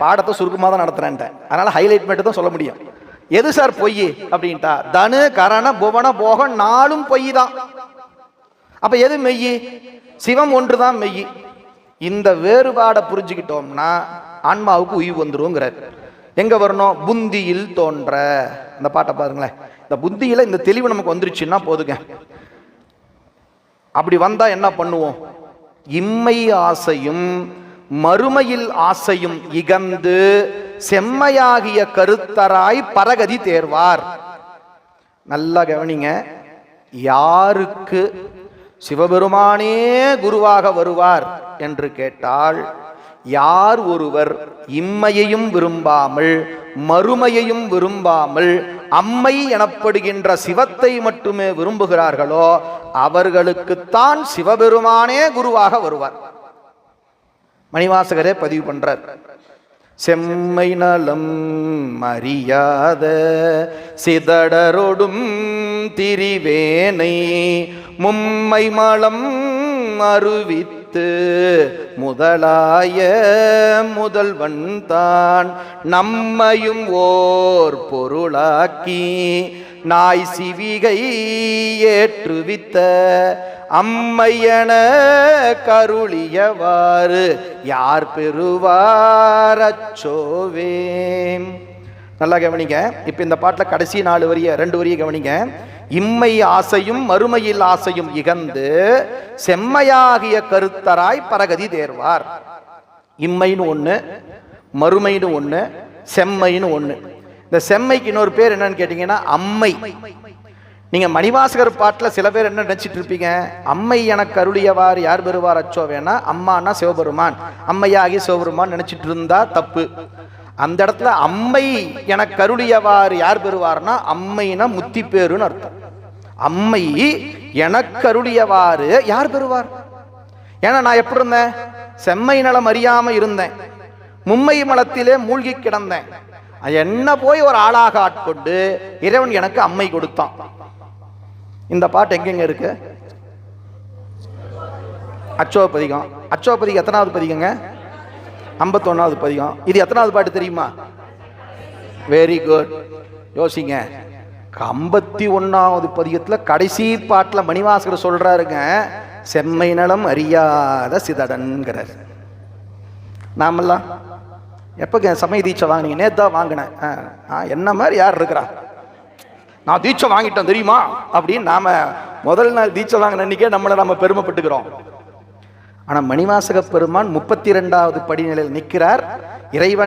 பாடத்தை சுருக்கமாக தான் நடத்துறேன்ட்டேன், அதனால ஹைலைட் மட்டும் தான் சொல்ல முடியும். எது சார் பொய் அப்படின்ட்டா, தனு கரண புவன போகம் 4 பொய் தான். அப்ப எது மெய்? சிவம் ஒன்று தான் மெய். இந்த வேறுபாடை புரிஞ்சுக்கிட்டோம்னா ஆன்மாவுக்கு உயிர் வந்துருங்கிறார். எங்க வரணும்? புந்தியில் தோன்ற. இந்த பாட்டை பாருங்களேன். இந்த புத்தியில இந்த தெளிவு நமக்கு வந்துருச்சுன்னா போதுங்க. அப்படி வந்தா என்ன பண்ணுவோம்? இம்மை ஆசையும் மறுமையில் ஆசையும் இகந்து செம்மையாகிய கருத்தராய் பரகதி தேர்வார். நல்லா கவனிங்க. யாருக்கு சிவபெருமானே குருவாக வருவார் என்று கேட்டால், யார் ஒருவர் இம்மையையும் விரும்பாமல் மறுமையையும் விரும்பாமல் அம்மை எனப்படுகின்ற சிவத்தை மட்டுமே விரும்புகிறார்களோ அவர்களுக்குத்தான் சிவபெருமானே குருவாக வருவார். மணிவாசகரே பதிவு பண்றார். செம்மை நலம் அறியாத சிதடரொடும் திரிவேனை மும்மை மலம் அருவித்து முதலாய முதல்வன் தான் நம்மையும் ஓர் பொருளாக்கி நாய் சிவிகை ஏற்றுவித்த அம்மையன கருளியவாறு யார் பெறுவார் அச்சோவே. நல்லா கவனிங்க. இப்ப இந்த பாட்டில் கடைசி 4 வரிய 2 வரிய கவனிங்க. இம்மை ஆசையும் மறுமையில் ஆசையும் இகந்து செம்மையாகிய கருத்தராய் பரகதி தேர்வார். இம்மைன்னு ஒண்ணு, மறுமைன்னு ஒண்ணு, செம்மைன்னு ஒண்ணு. இந்த செம்மைக்கு இன்னொரு பேர் என்னன்னு கேட்டீங்கன்னா அம்மை. நீங்க மணிவாசகர் பாட்டில் சில பேர் என்ன நினைச்சிட்டு இருப்பீங்க? அம்மை எனக்கு அருளியவார் யார் பெறுவார் அச்சோவேனா, அம்மானா சிவபெருமான், அம்மையாகி சிவபெருமான் நினைச்சிட்டு இருந்தா தப்பு. அந்த இடத்துல அம்மை எனக்கு அருளியவார் யார் பெறுவார்னா அம்மைனா முத்தி பேருன்னு அர்த்தம். அம்மை எனக்கு அருளியவாறு யார் பெறுவார்? ஏன்னா நான் எப்படி இருந்தேன்? செம்மை நலம் அறியாம இருந்தேன், மும்மை மலத்திலே மூழ்கி கிடந்தேன். என்ன போய் ஒரு ஆளாக ஆட்கொண்டு இறைவன் எனக்கு அம்மை கொடுத்தான். இந்த பாட்டு எங்கெங்க இருக்கு? அச்சோபதிகம். அச்சோபதிகம் எத்தனாவது பதிகங்க? 51வது பதிகம். இது எத்தனாவது பாட்டு தெரியுமா? Very good. யோசிங்க. 51வது பதிகத்துல கடைசி பாட்டுல மணிவாசகர் சொல்றாருங்க, செம்மை நலம் அறியாத சிதடன்கிறார். நாமெல்லாம் எப்ப சமய தீட்சை வாங்கினீங்க? நேத்தான் வாங்கினேன். என்ன மாதிரி யார் இருக்கிறா? நான் தீட்சை வாங்கிட்டேன் தெரியுமா அப்படின்னு நாம முதல் நாள் தீட்சை வாங்கின அன்னைக்கே நம்மளை நம்ம பெருமைப்பட்டுக்கிறோம். ஆனா மணிவாசக பெருமான் 32வது படிநிலையில் நிற்கிறார். இறைவன்